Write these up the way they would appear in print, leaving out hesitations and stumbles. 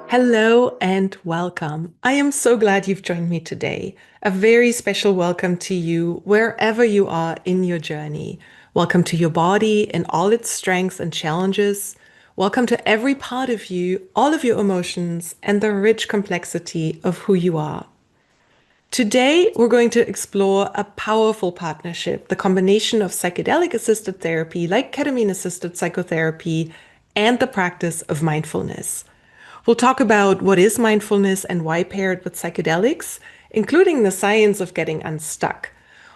Hello and welcome. I am so glad you've joined me today. A very special welcome to you wherever you are in your journey. Welcome to your body in all its strengths and challenges. Welcome to every part of you, all of your emotions, and the rich complexity of who you are. Today, we're going to explore a powerful partnership, the combination of psychedelic-assisted therapy like ketamine-assisted psychotherapy and the practice of mindfulness. We'll talk about what is mindfulness and why pair it with psychedelics, including the science of getting unstuck.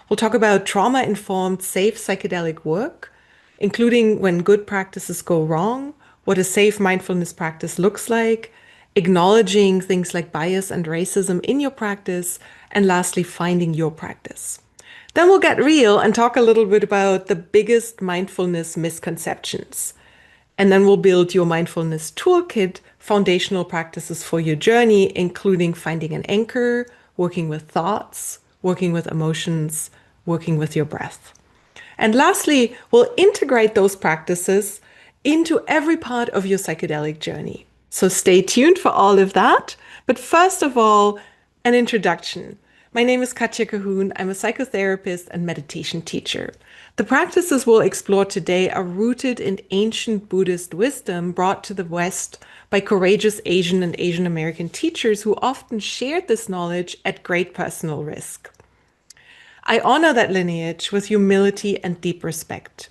We'll talk about trauma-informed, safe psychedelic work, including when good practices go wrong, what a safe mindfulness practice looks like, acknowledging things like bias and racism in your practice, and lastly, finding your practice. Then we'll get real and talk a little bit about the biggest mindfulness misconceptions. And then we'll build your mindfulness toolkit, foundational practices for your journey, including finding an anchor, working with thoughts, working with emotions, working with your breath. And lastly, we'll integrate those practices into every part of your psychedelic journey. So stay tuned for all of that. But first of all, an introduction. My name is Katja Cahoon. I'm a psychotherapist and meditation teacher. The practices we'll explore today are rooted in ancient Buddhist wisdom brought to the West by courageous Asian and Asian American teachers who often shared this knowledge at great personal risk. I honor that lineage with humility and deep respect.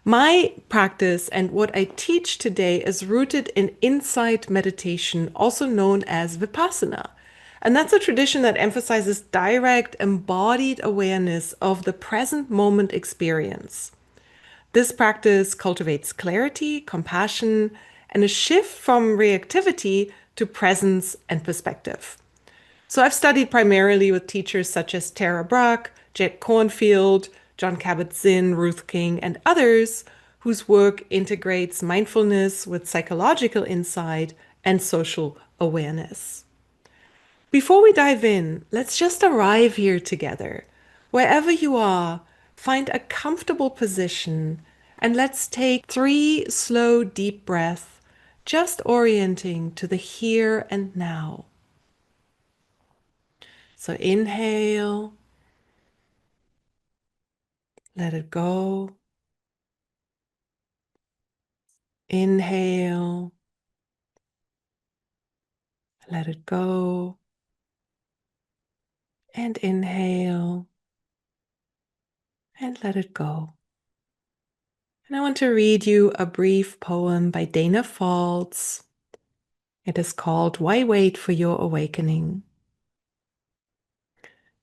My practice and what I teach today is rooted in insight meditation, also known as Vipassana. And that's a tradition that emphasizes direct, embodied awareness of the present moment experience. This practice cultivates clarity, compassion, and a shift from reactivity to presence and perspective. So I've studied primarily with teachers such as Tara Brach, Jack Kornfield, John Kabat-Zinn, Ruth King, and others whose work integrates mindfulness with psychological insight and social awareness. Before we dive in, let's just arrive here together. Wherever you are, find a comfortable position and let's take 3 slow, deep breaths, just orienting to the here and now. So inhale, let it go. Inhale, let it go. And inhale and let it go. And I want to read you a brief poem by Dana Falls. It is called Why Wait for Your Awakening?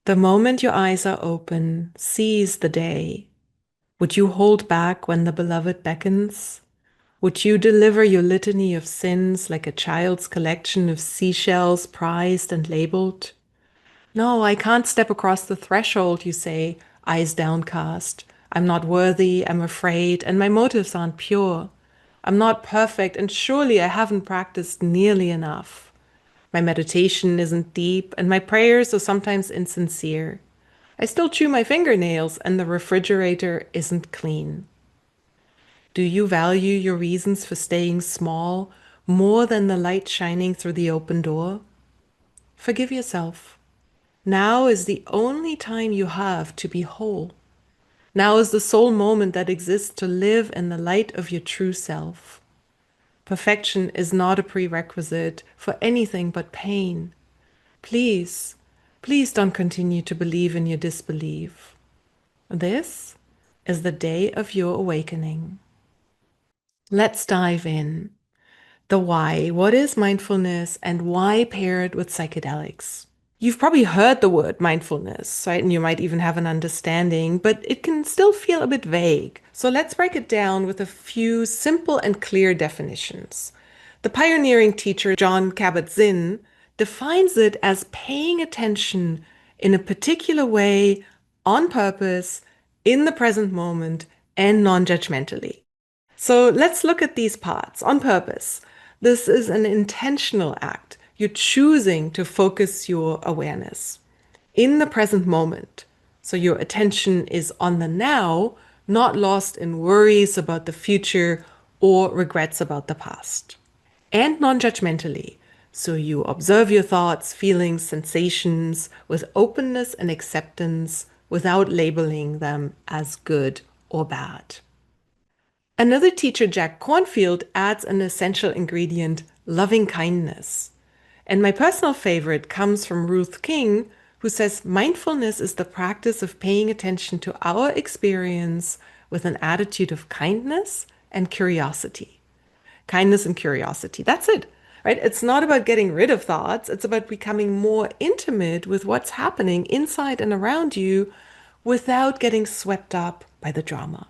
The moment your eyes are open, seize the day. Would you hold back when the beloved beckons? Would you deliver your litany of sins like a child's collection of seashells prized and labeled? No, I can't step across the threshold, you say, eyes downcast. I'm not worthy, I'm afraid, and my motives aren't pure. I'm not perfect, and surely I haven't practiced nearly enough. My meditation isn't deep, and my prayers are sometimes insincere. I still chew my fingernails, and the refrigerator isn't clean. Do you value your reasons for staying small more than the light shining through the open door? Forgive yourself. Now is the only time you have to be whole. Now is the sole moment that exists to live in the light of your true self. Perfection is not a prerequisite for anything but pain. Please, please don't continue to believe in your disbelief. This is the day of your awakening. Let's dive in. The why. What is mindfulness and why pair it with psychedelics? You've probably heard the word mindfulness, right? And you might even have an understanding, but it can still feel a bit vague. So let's break it down with a few simple and clear definitions. The pioneering teacher, John Kabat-Zinn, defines it as paying attention in a particular way, on purpose, in the present moment, and non-judgmentally. So let's look at these parts on purpose. This is an intentional act. You're choosing to focus your awareness in the present moment. So your attention is on the now, not lost in worries about the future or regrets about the past. And non-judgmentally. So you observe your thoughts, feelings, sensations with openness and acceptance without labeling them as good or bad. Another teacher, Jack Cornfield, adds an essential ingredient, loving kindness. And my personal favorite comes from Ruth King, who says mindfulness is the practice of paying attention to our experience with an attitude of kindness and curiosity. Kindness and curiosity. That's it, right? It's not about getting rid of thoughts. It's about becoming more intimate with what's happening inside and around you without getting swept up by the drama.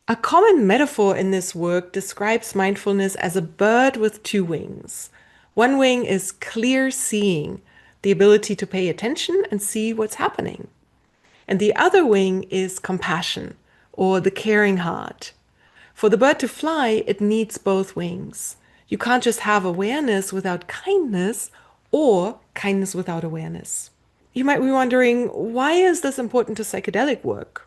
A common metaphor in this work describes mindfulness as a bird with two wings. One wing is clear seeing, the ability to pay attention and see what's happening. And the other wing is compassion, or the caring heart. For the bird to fly, it needs both wings. You can't just have awareness without kindness, or kindness without awareness. You might be wondering, why is this important to psychedelic work?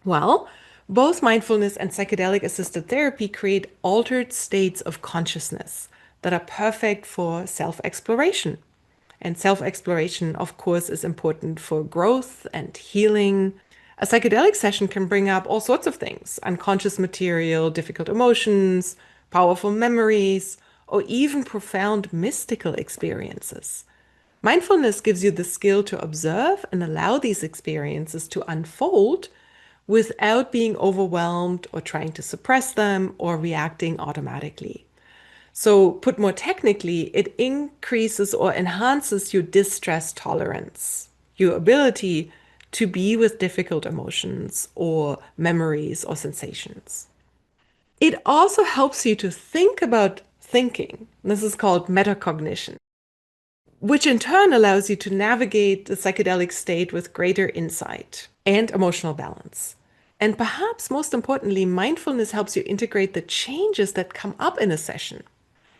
Well, both mindfulness and psychedelic-assisted therapy create altered states of consciousness that are perfect for self-exploration. And self-exploration, of course, is important for growth and healing. A psychedelic session can bring up all sorts of things, unconscious material, difficult emotions, powerful memories, or even profound mystical experiences. Mindfulness gives you the skill to observe and allow these experiences to unfold without being overwhelmed or trying to suppress them or reacting automatically. So, put more technically, it increases or enhances your distress tolerance, your ability to be with difficult emotions or memories or sensations. It also helps you to think about thinking. This is called metacognition, which in turn allows you to navigate the psychedelic state with greater insight and emotional balance. And perhaps most importantly, mindfulness helps you integrate the changes that come up in a session.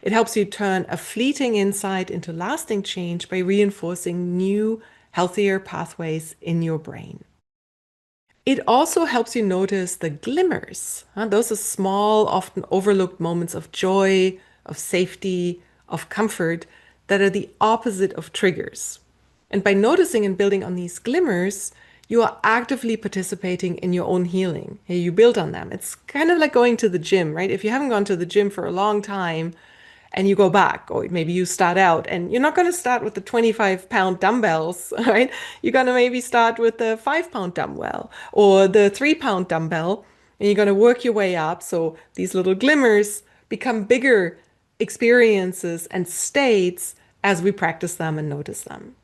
It helps you turn a fleeting insight into lasting change by reinforcing new, healthier pathways in your brain. It also helps you notice the glimmers. Those are small, often overlooked moments of joy, of safety, of comfort that are the opposite of triggers. And by noticing and building on these glimmers, you are actively participating in your own healing. You build on them. It's kind of like going to the gym, right? If you haven't gone to the gym for a long time, and you go back, or maybe you start out and you're not going to start with the 25-pound dumbbells, right? You're going to maybe start with the 5-pound dumbbell or the 3-pound dumbbell, and you're going to work your way up. So these little glimmers become bigger experiences and states as we practice them and notice them.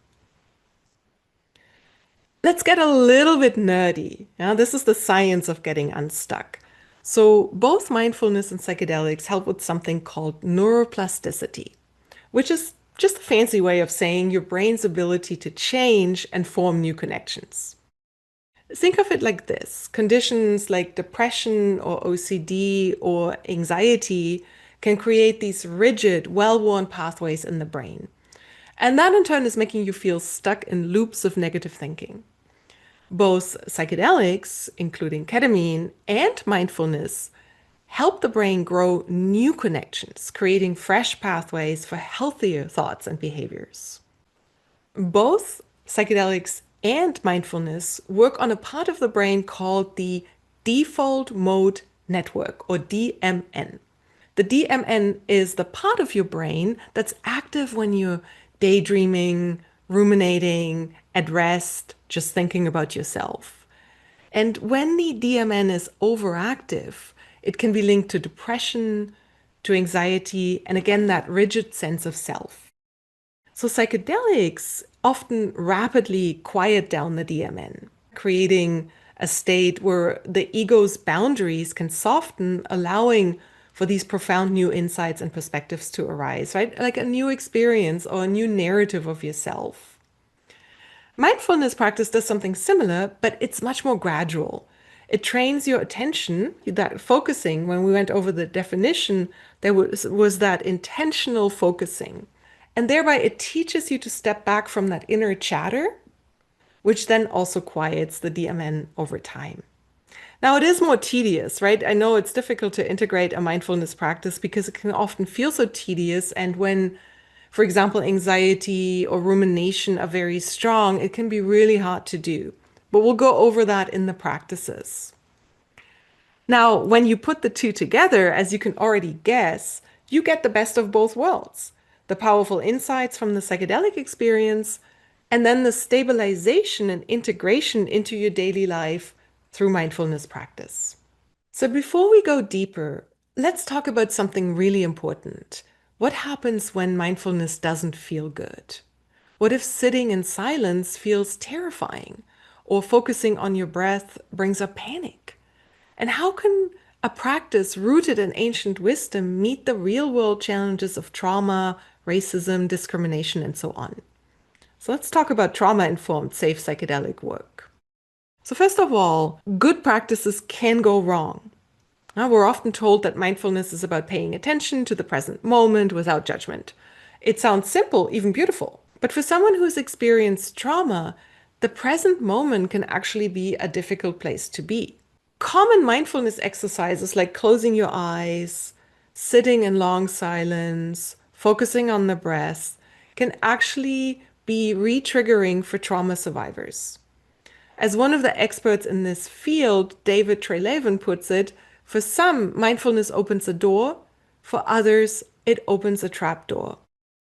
Let's get a little bit nerdy. Yeah, this is the science of getting unstuck. So both mindfulness and psychedelics help with something called neuroplasticity, which is just a fancy way of saying your brain's ability to change and form new connections. Think of it like this. Conditions like depression or OCD or anxiety can create these rigid, well-worn pathways in the brain. And that in turn is making you feel stuck in loops of negative thinking. Both psychedelics, including ketamine and mindfulness, help the brain grow new connections, creating fresh pathways for healthier thoughts and behaviors. Both psychedelics and mindfulness work on a part of the brain called the default mode network, or DMN. The DMN is the part of your brain that's active when you're daydreaming, ruminating, at rest, just thinking about yourself. And when the DMN is overactive, it can be linked to depression, to anxiety, and again, that rigid sense of self. So psychedelics often rapidly quiet down the DMN, creating a state where the ego's boundaries can soften, allowing for these profound new insights and perspectives to arise, right? Like a new experience or a new narrative of yourself. Mindfulness practice does something similar, but it's much more gradual. It trains your attention, that focusing. When we went over the definition, there was that intentional focusing. And thereby it teaches you to step back from that inner chatter, which then also quiets the DMN over time. Now, it is more tedious, right? I know it's difficult to integrate a mindfulness practice because it can often feel so tedious. And when for example, anxiety or rumination are very strong, it can be really hard to do. But we'll go over that in the practices. Now, when you put the two together, as you can already guess, you get the best of both worlds. The powerful insights from the psychedelic experience, and then the stabilization and integration into your daily life through mindfulness practice. So before we go deeper, let's talk about something really important. What happens when mindfulness doesn't feel good? What if sitting in silence feels terrifying, or focusing on your breath brings up panic? And how can a practice rooted in ancient wisdom meet the real world challenges of trauma, racism, discrimination, and so on? So let's talk about trauma-informed safe psychedelic work. So first of all, good practices can go wrong. Now, we're often told that mindfulness is about paying attention to the present moment without judgment. It sounds simple, even beautiful. But for someone who's experienced trauma, the present moment can actually be a difficult place to be. Common mindfulness exercises like closing your eyes, sitting in long silence, focusing on the breath can actually be re-triggering for trauma survivors. As one of the experts in this field, David Treleaven, puts it, for some, mindfulness opens a door. For others, it opens a trapdoor.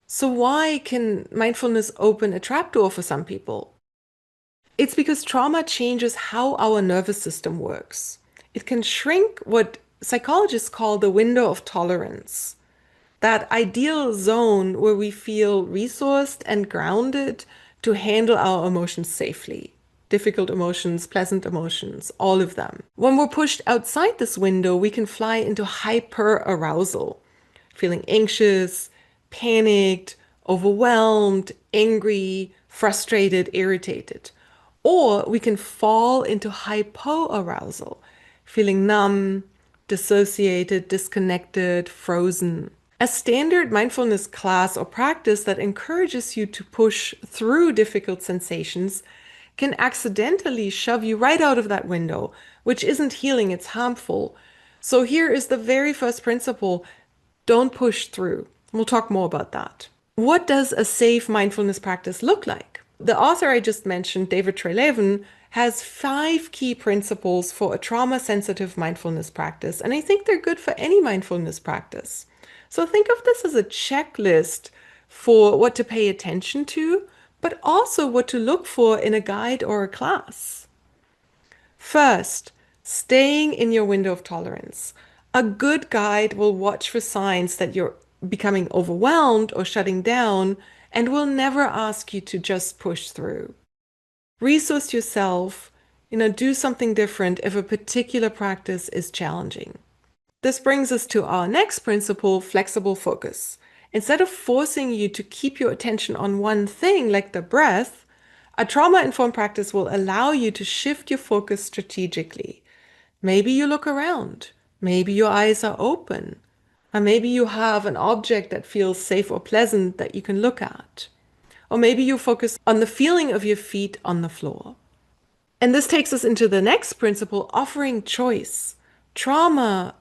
So why can mindfulness open a trapdoor for some people? It's because trauma changes how our nervous system works. It can shrink what psychologists call the window of tolerance, that ideal zone where we feel resourced and grounded to handle our emotions safely. Difficult emotions, pleasant emotions, all of them. When we're pushed outside this window, we can fly into hyper arousal, feeling anxious, panicked, overwhelmed, angry, frustrated, irritated. Or we can fall into hypoarousal, feeling numb, dissociated, disconnected, frozen. A standard mindfulness class or practice that encourages you to push through difficult sensations can accidentally shove you right out of that window, which isn't healing, it's harmful. So here is the very first principle: don't push through. We'll talk more about that. What does a safe mindfulness practice look like? The author I just mentioned, David Treleaven, has 5 key principles for a trauma-sensitive mindfulness practice, and I think they're good for any mindfulness practice. So think of this as a checklist for what to pay attention to, but also what to look for in a guide or a class. First, staying in your window of tolerance. A good guide will watch for signs that you're becoming overwhelmed or shutting down and will never ask you to just push through. Resource yourself, do something different if a particular practice is challenging. This brings us to our next principle, flexible focus. Instead of forcing you to keep your attention on one thing like the breath, a trauma-informed practice will allow you to shift your focus strategically. Maybe you look around. Maybe your eyes are open. Or maybe you have an object that feels safe or pleasant that you can look at. Or maybe you focus on the feeling of your feet on the floor. And this takes us into the next principle, offering choice. Trauma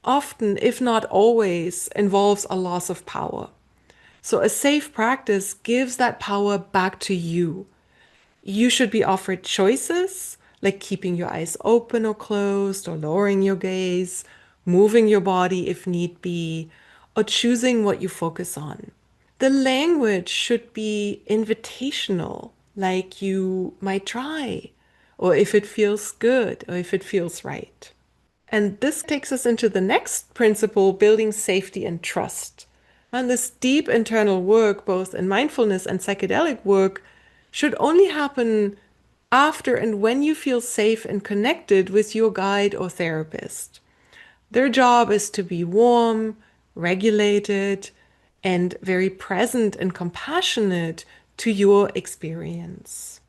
often, if not always, involves a loss of power. So a safe practice gives that power back to you. You should be offered choices, like keeping your eyes open or closed, or lowering your gaze, moving your body if need be, or choosing what you focus on. The language should be invitational, like you might try, or if it feels good, or if it feels right. And this takes us into the next principle, building safety and trust. And this deep internal work, both in mindfulness and psychedelic work, should only happen after and when you feel safe and connected with your guide or therapist. Their job is to be warm, regulated, and very present and compassionate to your experience.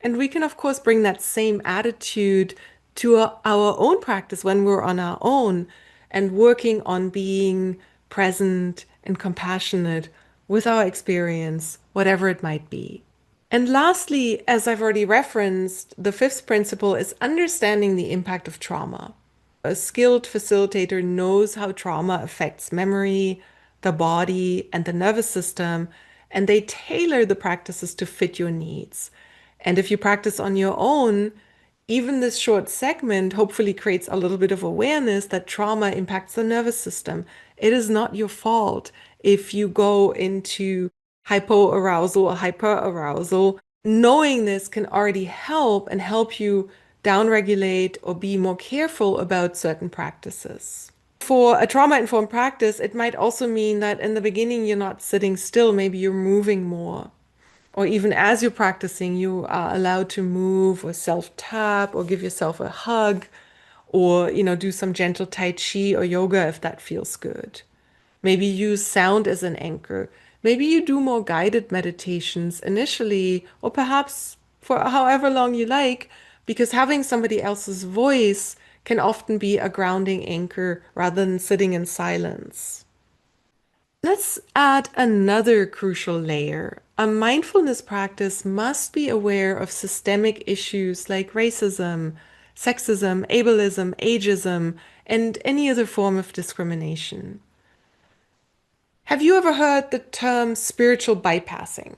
And we can, of course, bring that same attitude to our own practice when we're on our own and working on being present and compassionate with our experience, whatever it might be. And lastly, as I've already referenced, the 5th principle is understanding the impact of trauma. A skilled facilitator knows how trauma affects memory, the body, and the nervous system, and they tailor the practices to fit your needs. And if you practice on your own, even this short segment hopefully creates a little bit of awareness that trauma impacts the nervous system. It is not your fault if you go into hypoarousal or hyperarousal. Knowing this can already help and help you downregulate or be more careful about certain practices. For a trauma-informed practice, it might also mean that in the beginning you're not sitting still, maybe you're moving more. Or even as you're practicing, you are allowed to move or self-tap or give yourself a hug or, do some gentle Tai Chi or yoga if that feels good. Maybe use sound as an anchor. Maybe you do more guided meditations initially, or perhaps for however long you like, because having somebody else's voice can often be a grounding anchor rather than sitting in silence. Let's add another crucial layer. A mindfulness practice must be aware of systemic issues like racism, sexism, ableism, ageism, and any other form of discrimination. Have you ever heard the term spiritual bypassing?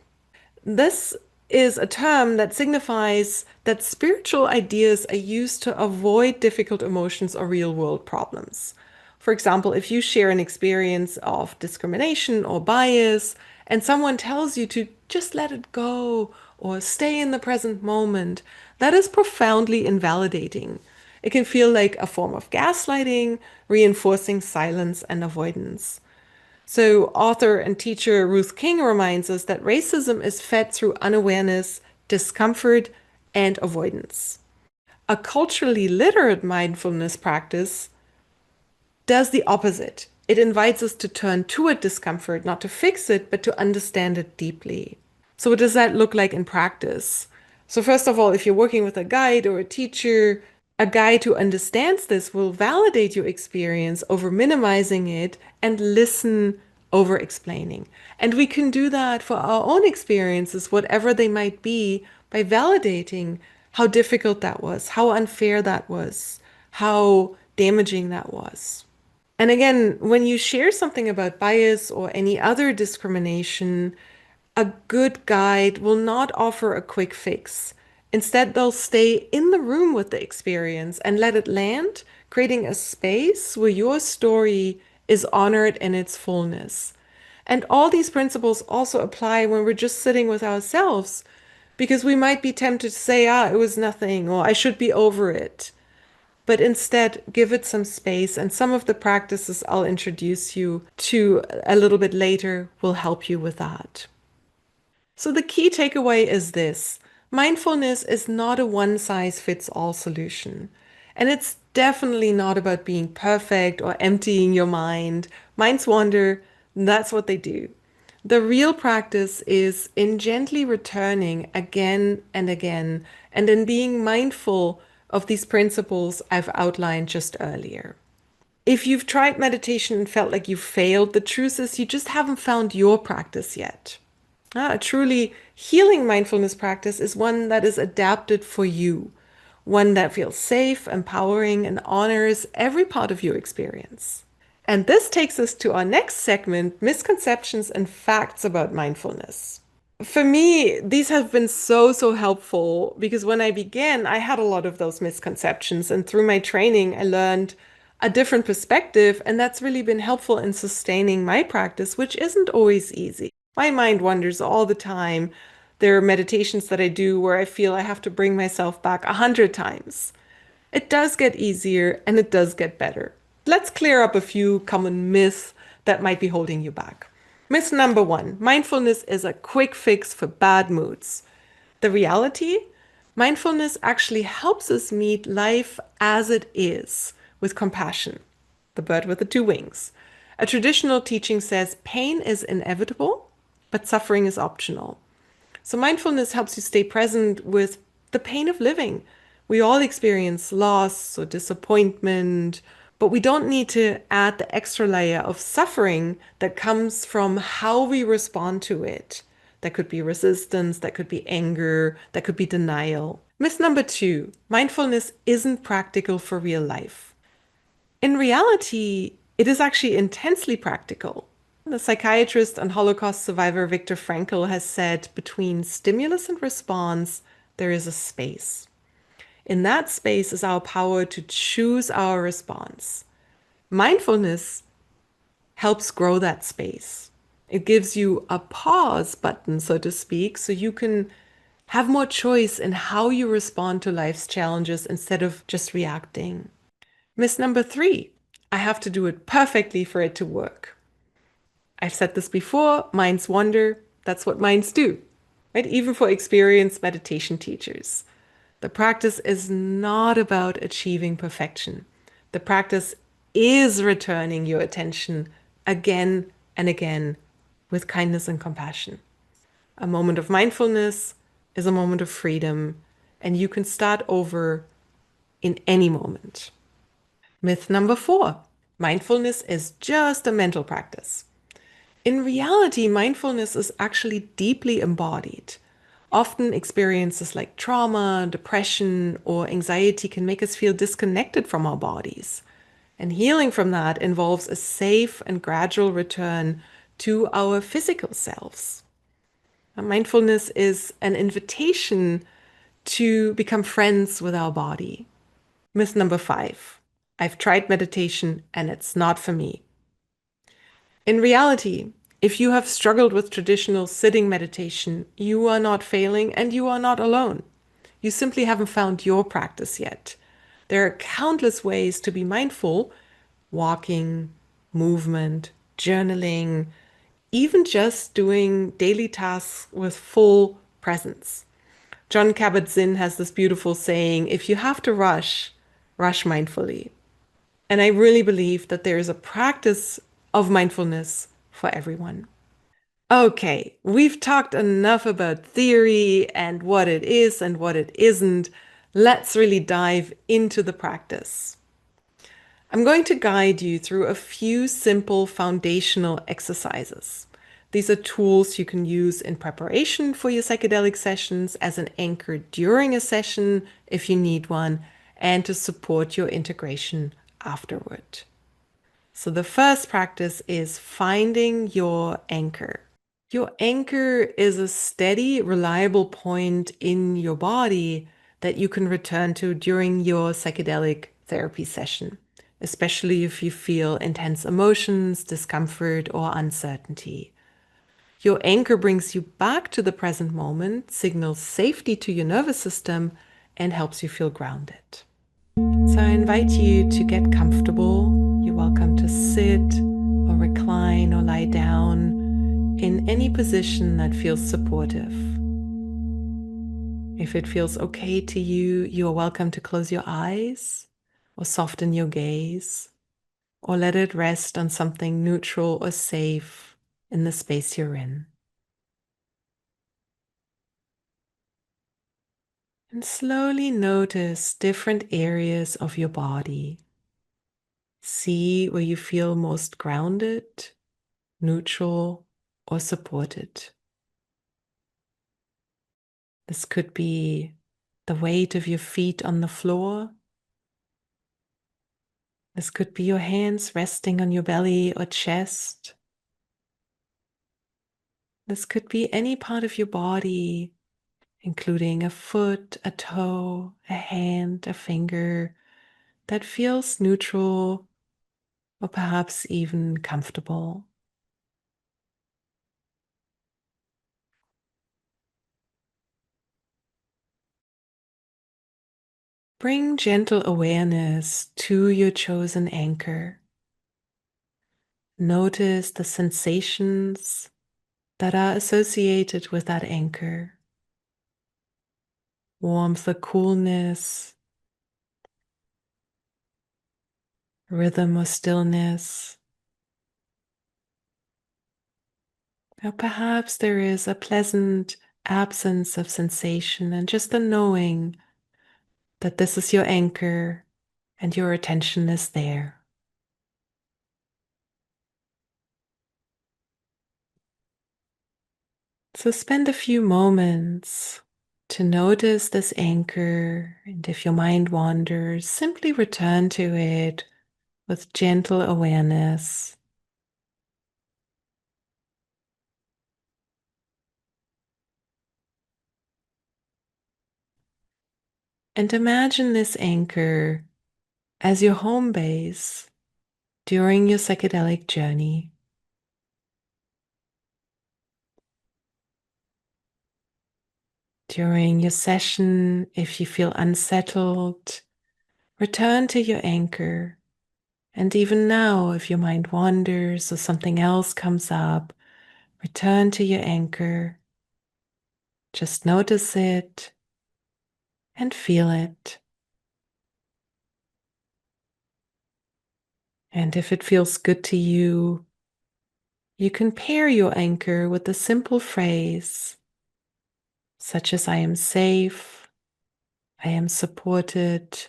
This is a term that signifies that spiritual ideas are used to avoid difficult emotions or real world problems. For example, if you share an experience of discrimination or bias, and someone tells you to just let it go or stay in the present moment, that is profoundly invalidating. It can feel like a form of gaslighting, reinforcing silence and avoidance. So, author and teacher Ruth King reminds us that racism is fed through unawareness, discomfort, and avoidance. A culturally literate mindfulness practice does the opposite. It invites us to turn toward discomfort, not to fix it, but to understand it deeply. So, what does that look like in practice? So, first of all, if you're working with a guide or a teacher, a guide who understands this will validate your experience over minimizing it and listen over explaining. And we can do that for our own experiences, whatever they might be, by validating how difficult that was, how unfair that was, how damaging that was. And again, when you share something about bias or any other discrimination, a good guide will not offer a quick fix. Instead, they'll stay in the room with the experience and let it land, creating a space where your story is honored in its fullness. And all these principles also apply when we're just sitting with ourselves, because we might be tempted to say, it was nothing, or I should be over it. But instead, give it some space, and some of the practices I'll introduce you to a little bit later will help you with that. So the key takeaway is this: mindfulness is not a one-size-fits-all solution. And it's definitely not about being perfect or emptying your mind. Minds wander, that's what they do. The real practice is in gently returning again and again, and in being mindful of these principles I've outlined just earlier. If you've tried meditation and felt like you failed, the truth is you just haven't found your practice yet. A truly healing mindfulness practice is one that is adapted for you, one that feels safe, empowering, and honors every part of your experience. And this takes us to our next segment, misconceptions and facts about mindfulness. For me, these have been so helpful because when I began, I had a lot of those misconceptions. And through my training, I learned a different perspective. And that's really been helpful in sustaining my practice, which isn't always easy. My mind wanders all the time. There are meditations that I do where I feel I have to bring myself back 100 times. It does get easier and it does get better. Let's clear up a few common myths that might be holding you back. Myth number one: mindfulness is a quick fix for bad moods. The reality? Mindfulness actually helps us meet life as it is with compassion. The bird with the two wings. A traditional teaching says pain is inevitable, but suffering is optional. So mindfulness helps you stay present with the pain of living. We all experience loss or disappointment, but we don't need to add the extra layer of suffering that comes from how we respond to it. That could be resistance, that could be anger, that could be denial. Myth number two: mindfulness isn't practical for real life. In reality, it is actually intensely practical. The psychiatrist and Holocaust survivor Viktor Frankl has said between stimulus and response, there is a space. In that space is our power to choose our response. Mindfulness helps grow that space. It gives you a pause button, so to speak, so you can have more choice in how you respond to life's challenges instead of just reacting. Myth number three, I have to do it perfectly for it to work. I've said this before, minds wander. That's what minds do, right? Even for experienced meditation teachers. The practice is not about achieving perfection. The practice is returning your attention again and again with kindness and compassion. A moment of mindfulness is a moment of freedom, and you can start over in any moment. Myth number four, mindfulness is just a mental practice. In reality, mindfulness is actually deeply embodied. Often, experiences like trauma, depression, or anxiety can make us feel disconnected from our bodies. And healing from that involves a safe and gradual return to our physical selves. Mindfulness is an invitation to become friends with our body. Myth number five, I've tried meditation and it's not for me. In reality, if you have struggled with traditional sitting meditation, you are not failing and you are not alone. You simply haven't found your practice yet. There are countless ways to be mindful: walking, movement, journaling, even just doing daily tasks with full presence. John Kabat-Zinn has this beautiful saying, if you have to rush, rush mindfully. And I really believe that there is a practice of mindfulness for everyone. Okay, we've talked enough about theory and what it is and what it isn't. Let's really dive into the practice. I'm going to guide you through a few simple foundational exercises. These are tools you can use in preparation for your psychedelic sessions, as an anchor during a session if you need one, and to support your integration afterward. So the first practice is finding your anchor. Your anchor is a steady, reliable point in your body that you can return to during your psychedelic therapy session, especially if you feel intense emotions, discomfort, or uncertainty. Your anchor brings you back to the present moment, signals safety to your nervous system, and helps you feel grounded. So I invite you to get comfortable. You're welcome to sit or recline or lie down in any position that feels supportive. If it feels okay to you, you are welcome to close your eyes or soften your gaze, or let it rest on something neutral or safe in the space you're in. And slowly notice different areas of your body. See where you feel most grounded, neutral, or supported. This could be the weight of your feet on the floor. This could be your hands resting on your belly or chest. This could be any part of your body, including a foot, a toe, a hand, a finger, that feels neutral or perhaps even comfortable. Bring gentle awareness to your chosen anchor. Notice the sensations that are associated with that anchor. Warmth or coolness, rhythm or stillness. Or perhaps there is a pleasant absence of sensation and just the knowing that this is your anchor and your attention is there. So spend a few moments to notice this anchor, and if your mind wanders, simply return to it with gentle awareness. And imagine this anchor as your home base during your psychedelic journey. During your session, if you feel unsettled, return to your anchor. And even now, if your mind wanders or something else comes up, return to your anchor. Just notice it and feel it. And if it feels good to you, you can pair your anchor with a simple phrase, such as I am safe, I am supported,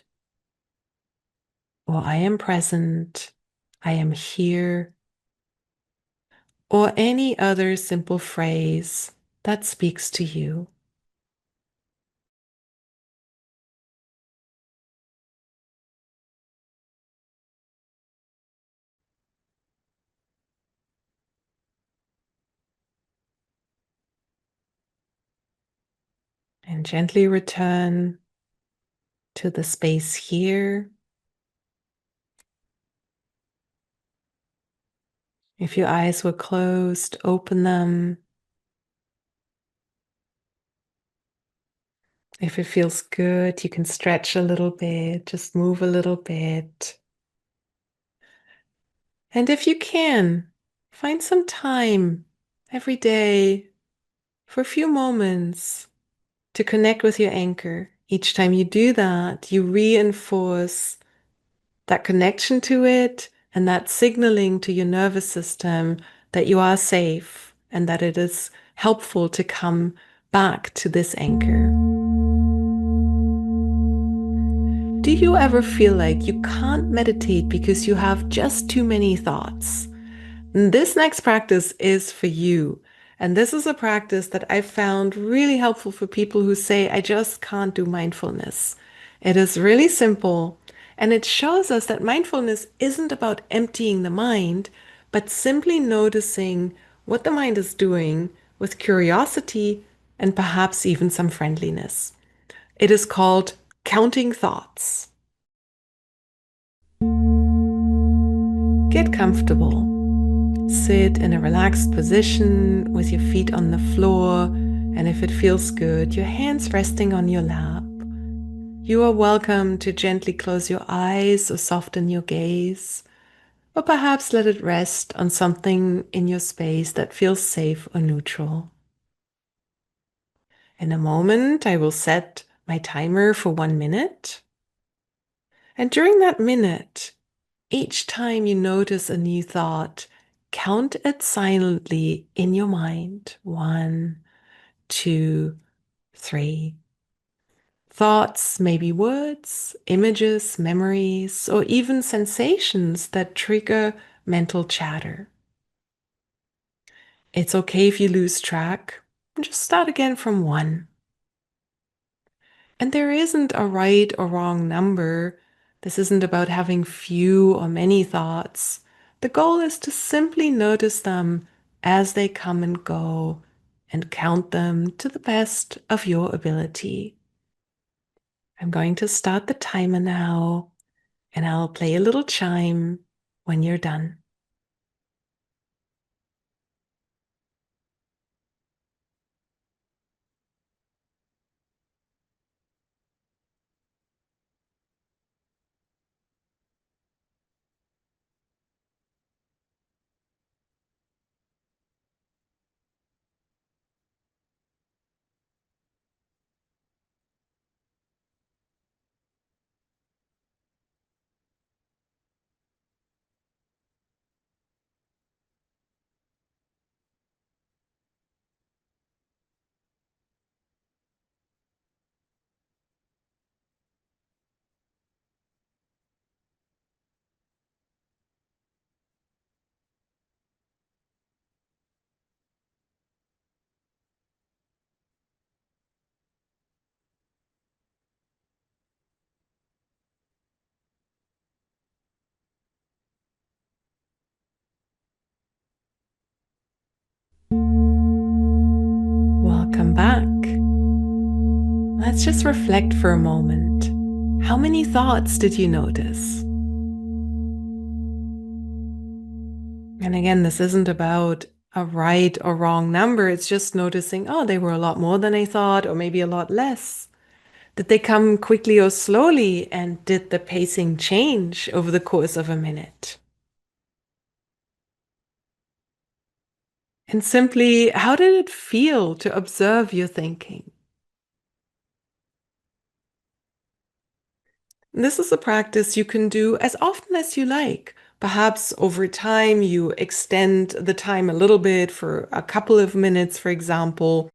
or I am present, I am here, or any other simple phrase that speaks to you. And gently return to the space here. If your eyes were closed, open them. If it feels good, you can stretch a little bit, just move a little bit. And if you can, find some time every day for a few moments to connect with your anchor. Each time you do that, you reinforce that connection to it and that signaling to your nervous system that you are safe and that it is helpful to come back to this anchor. Do you ever feel like you can't meditate because you have just too many thoughts? This next practice is for you. And this is a practice that I found really helpful for people who say, I just can't do mindfulness. It is really simple. And it shows us that mindfulness isn't about emptying the mind, but simply noticing what the mind is doing with curiosity and perhaps even some friendliness. It is called counting thoughts. Get comfortable. Sit in a relaxed position with your feet on the floor, and if it feels good, your hands resting on your lap. You are welcome to gently close your eyes or soften your gaze, or perhaps let it rest on something in your space that feels safe or neutral. In a moment, I will set my timer for 1 minute. And during that minute, each time you notice a new thought, count it silently in your mind. 1, 2, 3. Thoughts may be words, images, memories, or even sensations that trigger mental chatter. It's okay if you lose track. Just start again from 1. And there isn't a right or wrong number. This isn't about having few or many thoughts. The goal is to simply notice them as they come and go and count them to the best of your ability. I'm going to start the timer now, and I'll play a little chime when you're done. Welcome back. Let's just reflect for a moment. How many thoughts did you notice? And again, this isn't about a right or wrong number. It's just noticing, oh, they were a lot more than I thought, or maybe a lot less. Did they come quickly or slowly? And did the pacing change over the course of a minute? And simply, how did it feel to observe your thinking? This is a practice you can do as often as you like. Perhaps over time, you extend the time a little bit for a couple of minutes, for example.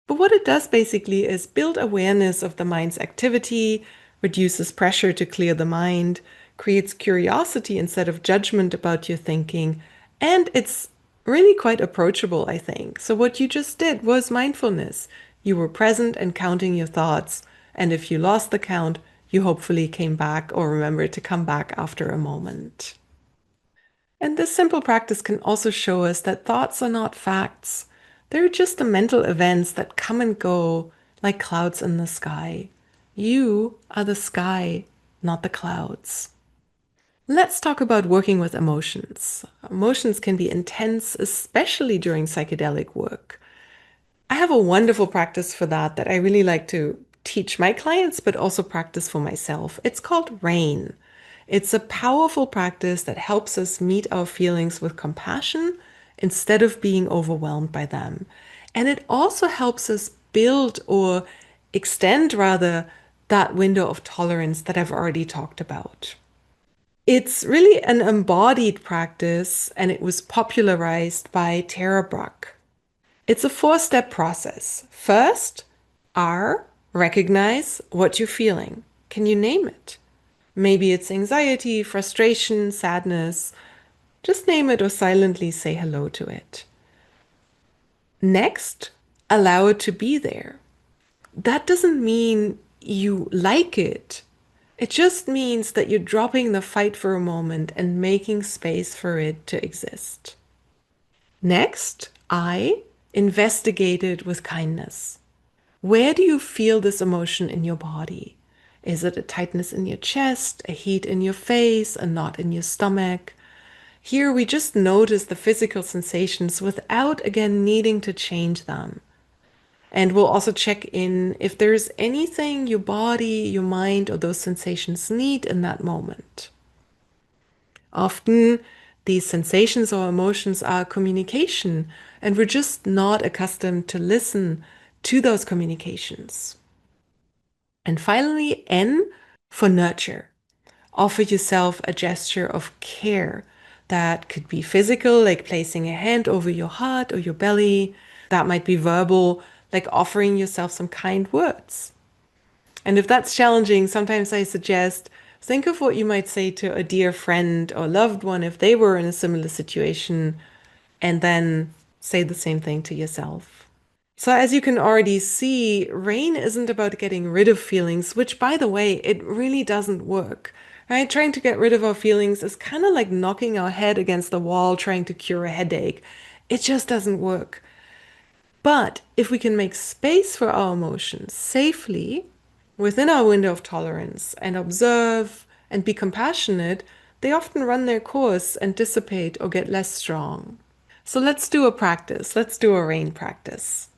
But what it does basically is build awareness of the mind's activity, reduces pressure to clear the mind, creates curiosity instead of judgment about your thinking, and it's really quite approachable, I think. So, what you just did was mindfulness. You were present and counting your thoughts, and if you lost the count, you hopefully came back or remembered to come back after a moment. And this simple practice can also show us that thoughts are not facts. They're just the mental events that come and go like clouds in the sky. You are the sky, not the clouds. Let's talk about working with emotions. Emotions can be intense, especially during psychedelic work. I have a wonderful practice for that I really like to teach my clients, but also practice for myself. It's called RAIN. It's a powerful practice that helps us meet our feelings with compassion instead of being overwhelmed by them. And it also helps us build or extend, rather, that window of tolerance that I've already talked about. It's really an embodied practice, and it was popularized by Tara Brach. It's a four-step process. First, R, recognize what you're feeling. Can you name it? Maybe it's anxiety, frustration, sadness. Just name it or silently say hello to it. Next, allow it to be there. That doesn't mean you like it. It just means that you're dropping the fight for a moment and making space for it to exist. Next, I investigate it with kindness. Where do you feel this emotion in your body? Is it a tightness in your chest, a heat in your face, a knot in your stomach? Here we just notice the physical sensations without again needing to change them. And we'll also check in if there's anything your body, your mind, or those sensations need in that moment. Often, these sensations or emotions are communication, and we're just not accustomed to listen to those communications. And finally, N for nurture. Offer yourself a gesture of care. That could be physical, like placing a hand over your heart or your belly. That might be verbal, like offering yourself some kind words. And if that's challenging, sometimes I suggest think of what you might say to a dear friend or loved one if they were in a similar situation, and then say the same thing to yourself. So, as you can already see, rain isn't about getting rid of feelings, which, by the way, it really doesn't work. Right? Trying to get rid of our feelings is kind of like knocking our head against the wall trying to cure a headache. It just doesn't work. But if we can make space for our emotions safely within our window of tolerance and observe and be compassionate, they often run their course and dissipate or get less strong. So let's do a practice. Let's do a rain practice.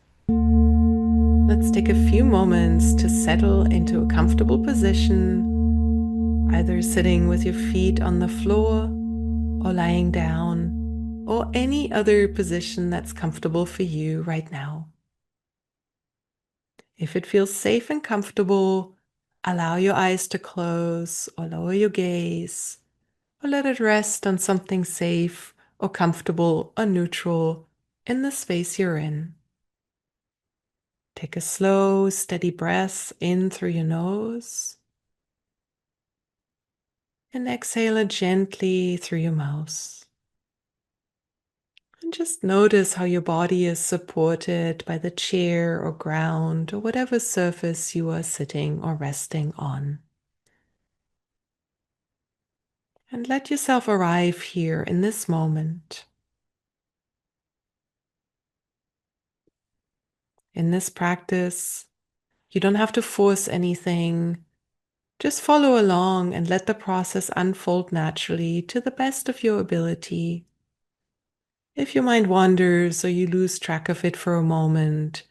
Let's take a few moments to settle into a comfortable position, either sitting with your feet on the floor or lying down, or any other position that's comfortable for you right now. If it feels safe and comfortable, allow your eyes to close or lower your gaze, or let it rest on something safe or comfortable or neutral in the space you're in. Take a slow, steady breath in through your nose and exhale it gently through your mouth. And just notice how your body is supported by the chair or ground or whatever surface you are sitting or resting on. And let yourself arrive here in this moment. In this practice, you don't have to force anything. Just follow along and let the process unfold naturally to the best of your ability. If your mind wanders or you lose track of it for a moment,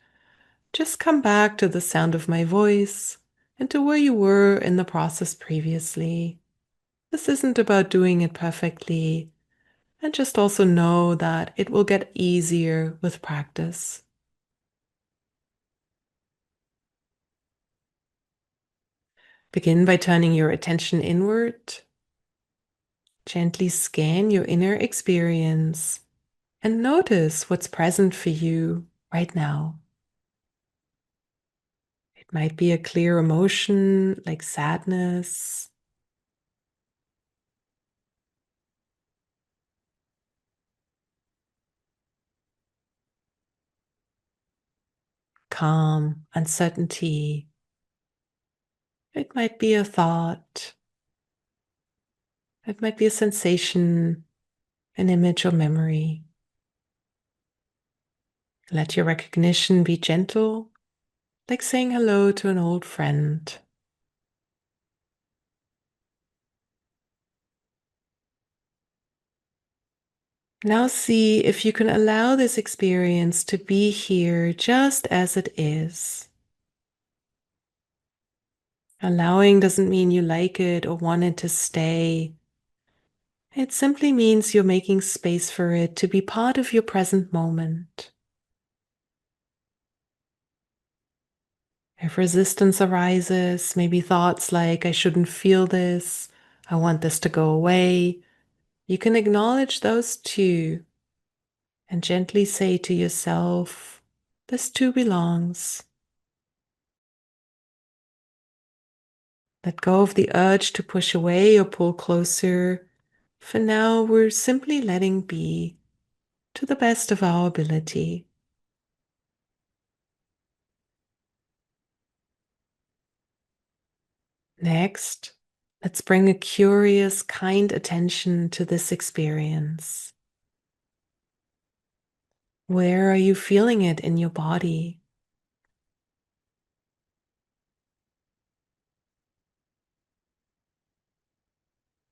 just come back to the sound of my voice and to where you were in the process previously. This isn't about doing it perfectly, and just also know that it will get easier with practice. Begin by turning your attention inward. Gently scan your inner experience and notice what's present for you right now. It might be a clear emotion like sadness, calm, uncertainty. It might be a thought. It might be a sensation, an image or memory. Let your recognition be gentle, like saying hello to an old friend. Now see if you can allow this experience to be here just as it is. Allowing doesn't mean you like it or want it to stay. It simply means you're making space for it to be part of your present moment. If resistance arises, maybe thoughts like, I shouldn't feel this, I want this to go away, you can acknowledge those too and gently say to yourself, this too belongs. Let go of the urge to push away or pull closer. For now, we're simply letting be to the best of our ability. Next, let's bring a curious, kind attention to this experience. Where are you feeling it in your body?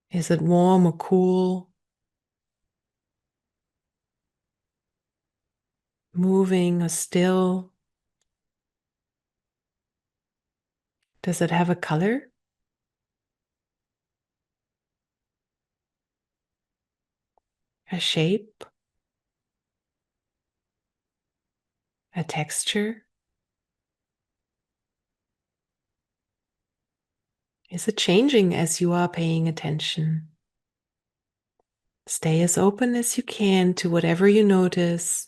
Is it warm or cool? Moving or still? Does it have a color, a shape, a texture? Is it changing as you are paying attention? Stay as open as you can to whatever you notice,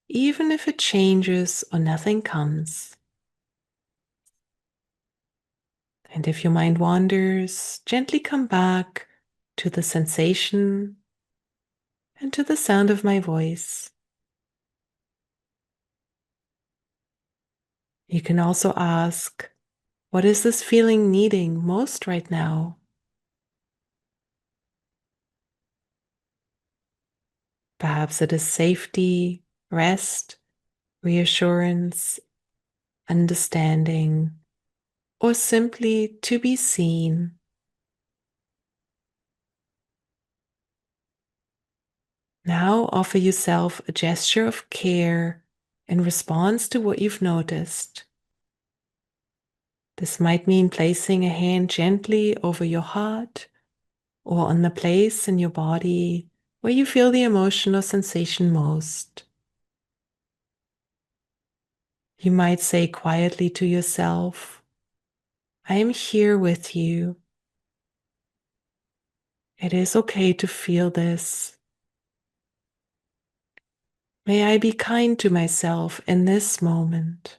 even if it changes or nothing comes. And if your mind wanders, gently come back to the sensation and to the sound of my voice. You can also ask, what is this feeling needing most right now? Perhaps it is safety, rest, reassurance, understanding, or simply to be seen. Now offer yourself a gesture of care in response to what you've noticed. This might mean placing a hand gently over your heart or on the place in your body where you feel the emotion or sensation most. You might say quietly to yourself, I am here with you. It is okay to feel this. May I be kind to myself in this moment.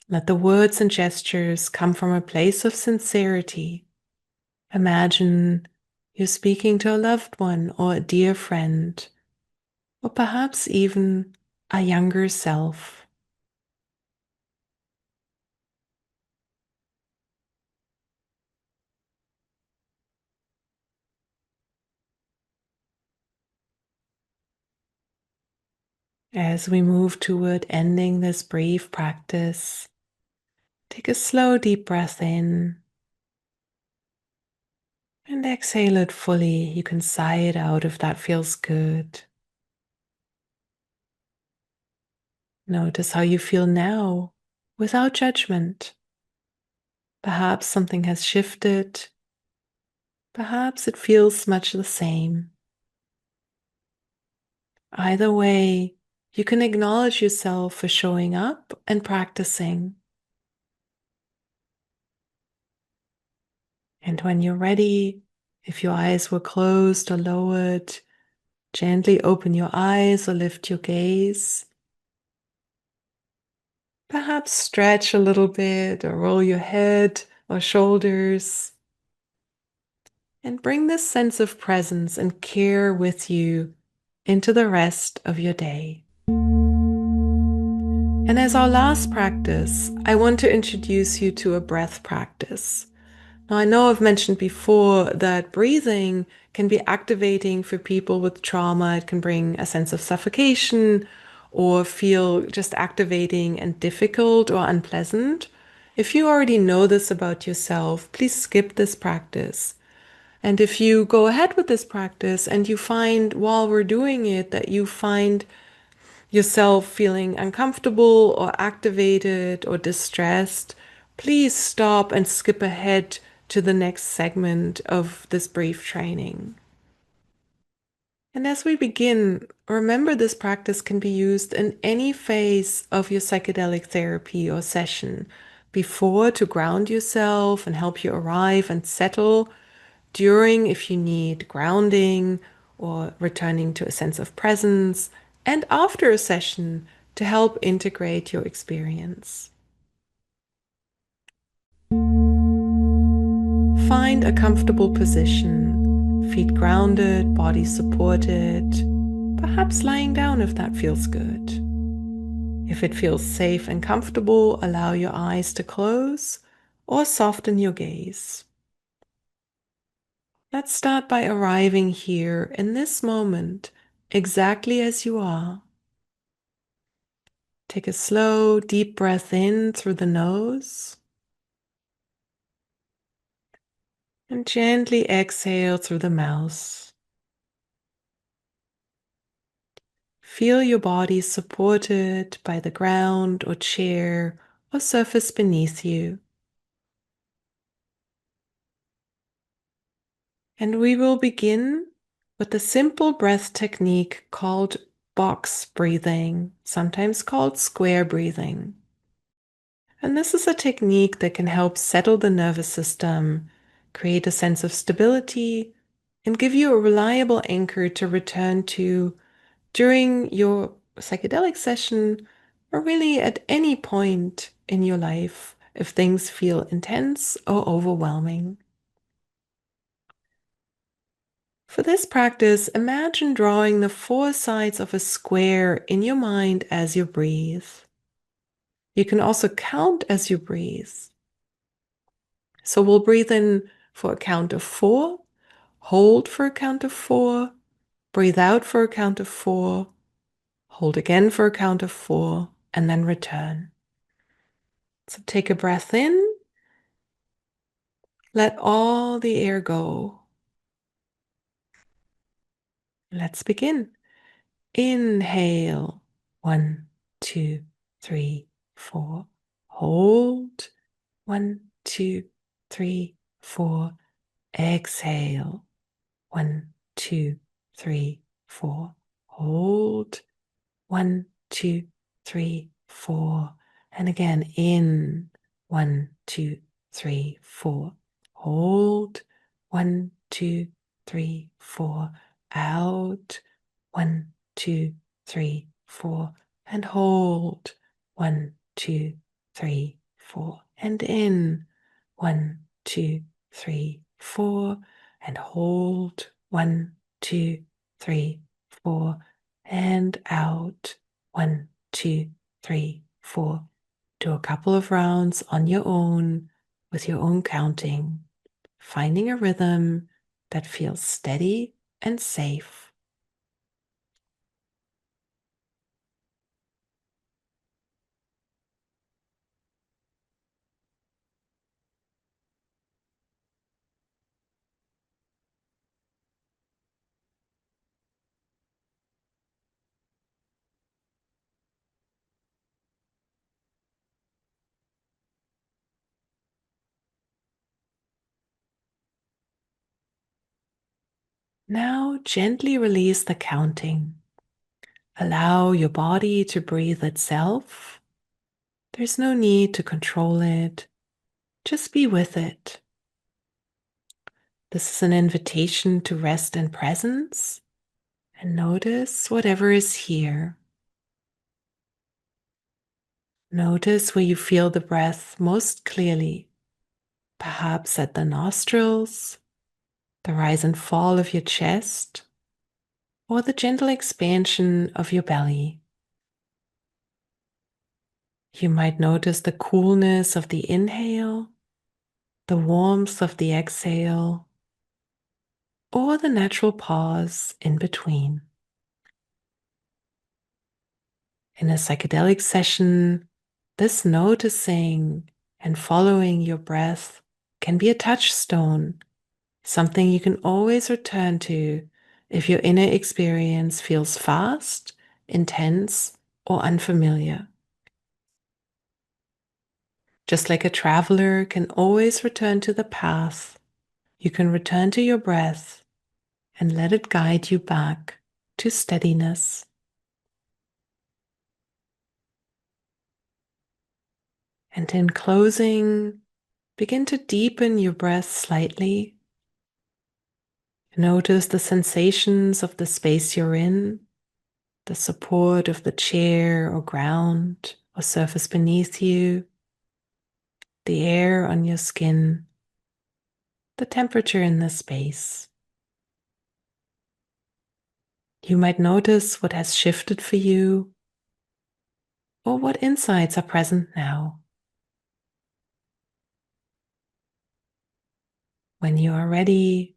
Let the words and gestures come from a place of sincerity. Imagine you're speaking to a loved one or a dear friend, or perhaps even a younger self. As we move toward ending this brief practice, take a slow, deep breath in and exhale it fully. You can sigh it out if that feels good. Notice how you feel now without judgment. Perhaps something has shifted. Perhaps it feels much the same. Either way, you can acknowledge yourself for showing up and practicing. And when you're ready, if your eyes were closed or lowered, gently open your eyes or lift your gaze. Perhaps stretch a little bit or roll your head or shoulders. And bring this sense of presence and care with you into the rest of your day. And as our last practice, I want to introduce you to a breath practice. Now, I know I've mentioned before that breathing can be activating for people with trauma. It can bring a sense of suffocation or feel just activating and difficult or unpleasant. If you already know this about yourself, please skip this practice. And if you go ahead with this practice and you find while we're doing it that you find yourself feeling uncomfortable or activated or distressed, please stop and skip ahead to the next segment of this brief training. And as we begin, remember this practice can be used in any phase of your psychedelic therapy or session. Before, to ground yourself and help you arrive and settle. During, if you need grounding or returning to a sense of presence. And after a session, to help integrate your experience. Find a comfortable position, feet grounded, body supported, perhaps lying down if that feels good. If it feels safe and comfortable, allow your eyes to close or soften your gaze. Let's start by arriving here in this moment, exactly as you are. Take a slow, deep breath in through the nose. And gently exhale through the mouth. Feel your body supported by the ground or chair or surface beneath you. And we will begin with a simple breath technique called box breathing, sometimes called square breathing. And this is a technique that can help settle the nervous system, create a sense of stability, and give you a reliable anchor to return to during your psychedelic session, or really at any point in your life if things feel intense or overwhelming. For this practice, imagine drawing the four sides of a square in your mind as you breathe. You can also count as you breathe. So we'll breathe in for a count of 4, hold for a count of 4, breathe out for a count of 4, hold again for a count of 4, and then return. So take a breath in, let all the air go. Let's begin. Inhale, 1, 2, 3, 4. Hold, 1, 2, 3, 4. Exhale, 1, 2, 3, 4. Hold, 1, 2, 3, 4. And again, in, 1, 2, 3, 4. Hold, 1, 2, 3, 4. Out, 1, 2, 3, 4. And hold, 1, 2, 3, 4. And in, 1, 2, 3, 4. And hold, 1, 2, 3, 4. And out, 1, 2, 3, 4. Do a couple of rounds on your own with your own counting, finding a rhythm that feels steady and safe. Now gently release the counting. Allow your body to breathe itself. There's no need to control it. Just be with it. This is an invitation to rest in presence and notice whatever is here. Notice where you feel the breath most clearly, perhaps at the nostrils, the rise and fall of your chest, or the gentle expansion of your belly. You might notice the coolness of the inhale, the warmth of the exhale, or the natural pause in between. In a psychedelic session, this noticing and following your breath can be a touchstone, something you can always return to if your inner experience feels fast, intense, or unfamiliar. Just like a traveler can always return to the path, you can return to your breath and let it guide you back to steadiness. And in closing, begin to deepen your breath slightly. Notice the sensations of the space you're in, the support of the chair or ground or surface beneath you, the air on your skin, the temperature in the space. You might notice what has shifted for you or what insights are present now. When you are ready,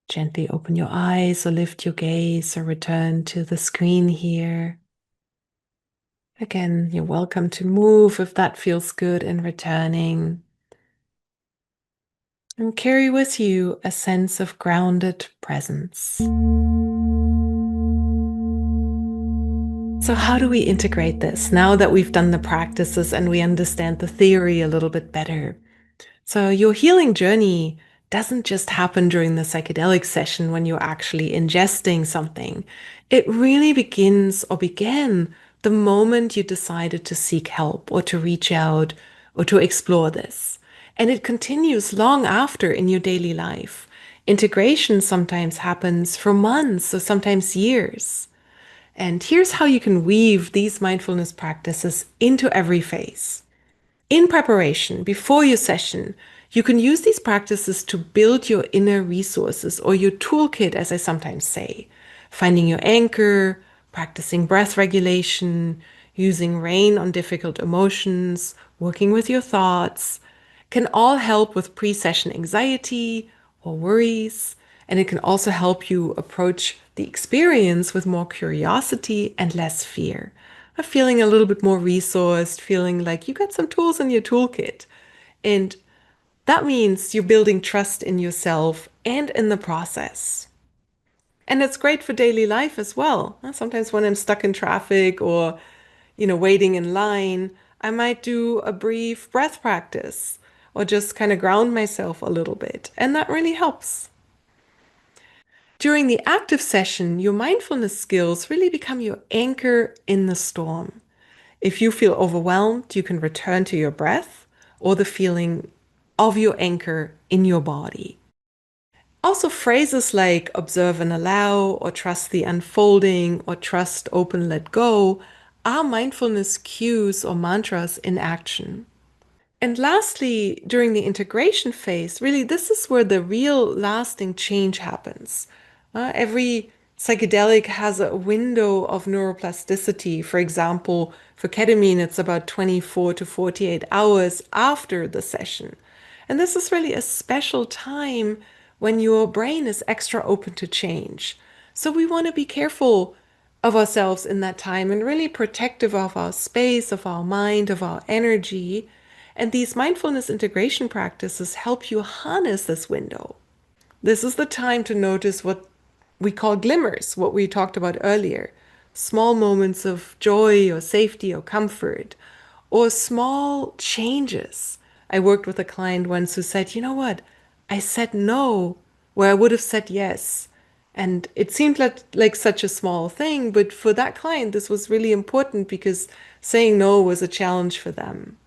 gently open your eyes or lift your gaze or return to the screen here. Again, you're welcome to move if that feels good in returning. And carry with you a sense of grounded presence. So, how do we integrate this now that we've done the practices and we understand the theory a little bit better? So, your healing journey doesn't just happen during the psychedelic session when you're actually ingesting something. It really begins or began the moment you decided to seek help or to reach out or to explore this. And it continues long after in your daily life. Integration sometimes happens for months or sometimes years. And here's how you can weave these mindfulness practices into every phase. In preparation, before your session, you can use these practices to build your inner resources or your toolkit, as I sometimes say. Finding your anchor, practicing breath regulation, using rain on difficult emotions, working with your thoughts, can all help with pre-session anxiety or worries. And it can also help you approach the experience with more curiosity and less fear. Of feeling a little bit more resourced, feeling like you got some tools in your toolkit. And that means you're building trust in yourself and in the process. And it's great for daily life as well. Sometimes when I'm stuck in traffic or, waiting in line, I might do a brief breath practice or just kind of ground myself a little bit. And that really helps. During the active session, your mindfulness skills really become your anchor in the storm. If you feel overwhelmed, you can return to your breath or the feeling of your anchor in your body. Also, phrases like observe and allow, or trust the unfolding, or trust, open, let go are mindfulness cues or mantras in action. And lastly, during the integration phase, really, this is where the real lasting change happens. Every psychedelic has a window of neuroplasticity. For example, for ketamine, it's about 24 to 48 hours after the session. And this is really a special time when your brain is extra open to change. So we want to be careful of ourselves in that time and really protective of our space, of our mind, of our energy. And these mindfulness integration practices help you harness this window. This is the time to notice what we call glimmers, what we talked about earlier. Small moments of joy or safety or comfort, or small changes. I worked with a client once who said, you know what? I said no where I would have said yes. And it seemed like such a small thing, but for that client, this was really important because saying no was a challenge for them.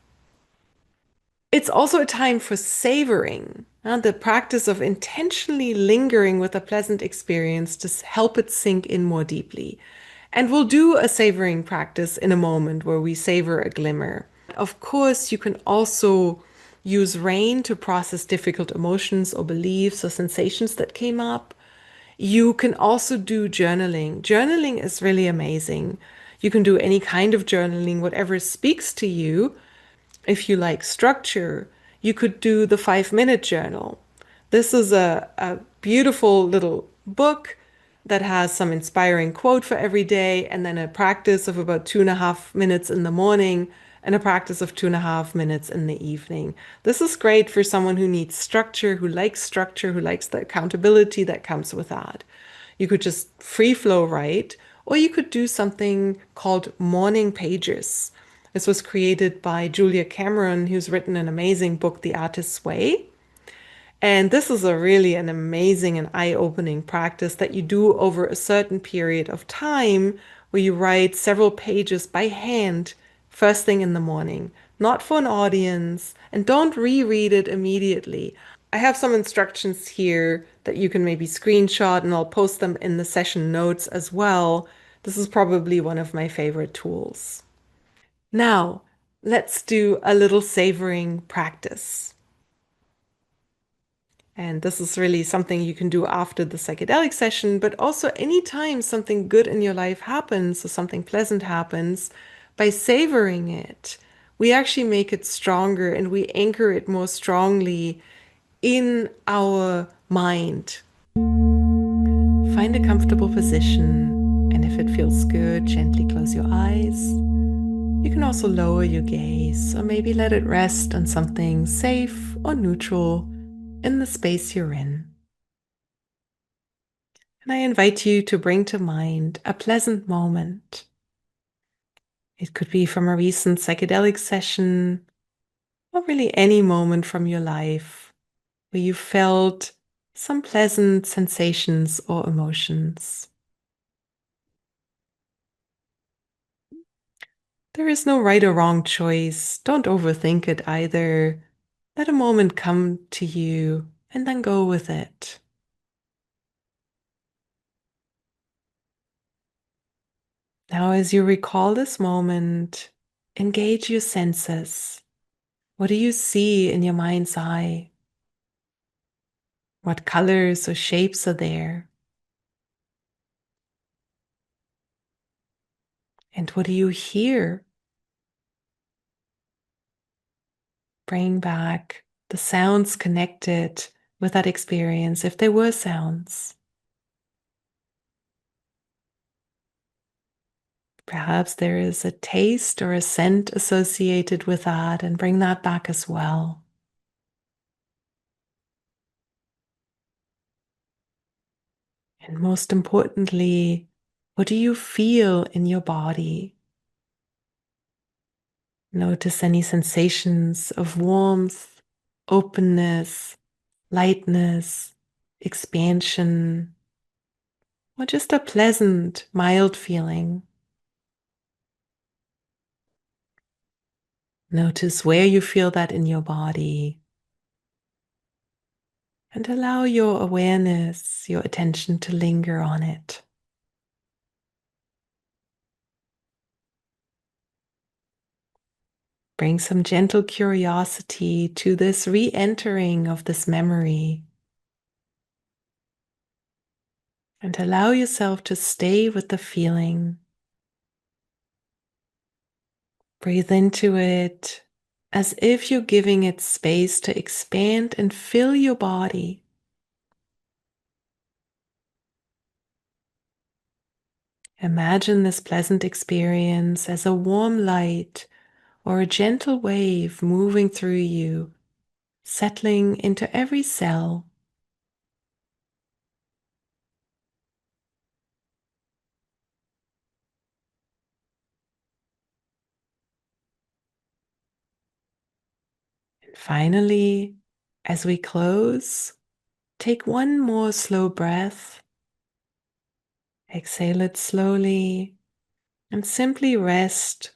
It's also a time for savoring, the practice of intentionally lingering with a pleasant experience to help it sink in more deeply. And we'll do a savoring practice in a moment where we savor a glimmer. Of course, you can also use rain to process difficult emotions or beliefs or sensations that came up. You can also do journaling. Journaling is really amazing. You can do any kind of journaling, whatever speaks to you. If you like structure, you could do the 5 minute journal. This is a beautiful little book that has some inspiring quote for every day, and then a practice of about 2.5 minutes in the morning and a practice of 2.5 minutes in the evening. This is great for someone who needs structure, who likes the accountability that comes with that. You could just free flow write, or you could do something called morning pages. This was created by Julia Cameron, who's written an amazing book, The Artist's Way. And this is a really an amazing and eye-opening practice that you do over a certain period of time where you write several pages by hand first thing in the morning, not for an audience, and don't reread it immediately. I have some instructions here that you can maybe screenshot and I'll post them in the session notes as well. This is probably one of my favorite tools. Now, let's do a little savoring practice. And this is really something you can do after the psychedelic session, but also anytime something good in your life happens or something pleasant happens, by savoring it, we actually make it stronger and we anchor it more strongly in our mind. Find a comfortable position, and if it feels good, gently close your eyes. You can also lower your gaze or maybe let it rest on something safe or neutral in the space you're in. And I invite you to bring to mind a pleasant moment. It could be from a recent psychedelic session or really any moment from your life where you felt some pleasant sensations or emotions. There is no right or wrong choice. Don't overthink it either. Let a moment come to you and then go with it. Now, as you recall this moment, engage your senses. What do you see in your mind's eye? What colors or shapes are there? And what do you hear? Bring back the sounds connected with that experience, if there were sounds. Perhaps there is a taste or a scent associated with that, and bring that back as well. And most importantly, what do you feel in your body? Notice any sensations of warmth, openness, lightness, expansion, or just a pleasant, mild feeling. Notice where you feel that in your body and allow your awareness, your attention to linger on it. Bring some gentle curiosity to this re-entering of this memory and allow yourself to stay with the feeling. Breathe into it as if you're giving it space to expand and fill your body. Imagine this pleasant experience as a warm light or a gentle wave moving through you, settling into every cell. And finally, as we close, Take one more slow breath, exhale it slowly, and simply rest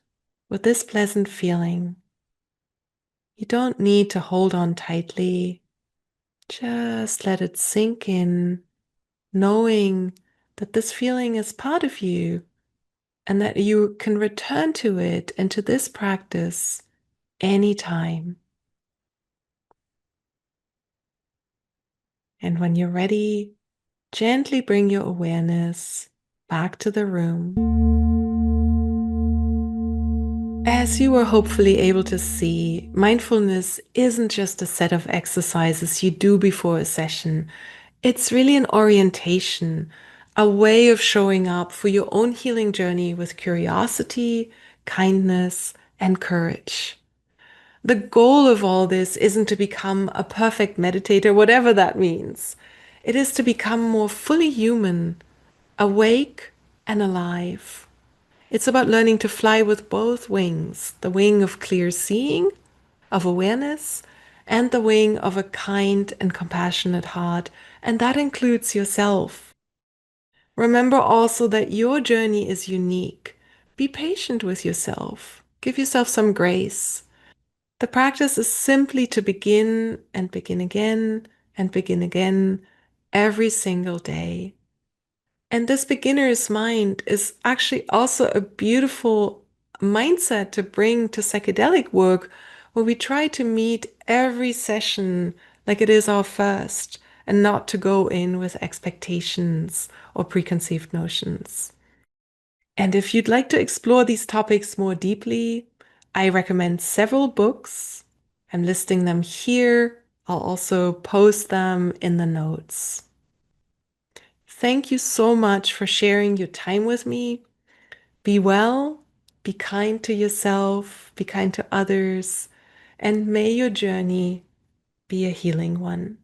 with this pleasant feeling. You don't need to hold on tightly, just let it sink in, knowing that this feeling is part of you and that you can return to it and to this practice anytime. And when you're ready, gently bring your awareness back to the room. As you were hopefully able to see, mindfulness isn't just a set of exercises you do before a session. It's really an orientation, a way of showing up for your own healing journey with curiosity, kindness, and courage. The goal of all this isn't to become a perfect meditator, whatever that means. It is to become more fully human, awake and alive. It's about learning to fly with both wings, the wing of clear seeing, of awareness, and the wing of a kind and compassionate heart. And that includes yourself. Remember also that your journey is unique. Be patient with yourself. Give yourself some grace. The practice is simply to begin and begin again and begin again every single day. And this beginner's mind is actually also a beautiful mindset to bring to psychedelic work, where we try to meet every session like it is our first and not to go in with expectations or preconceived notions. And if you'd like to explore these topics more deeply, I recommend several books. I'm listing them here. I'll also post them in the notes. Thank you so much for sharing your time with me. Be well, be kind to yourself, be kind to others, and may your journey be a healing one.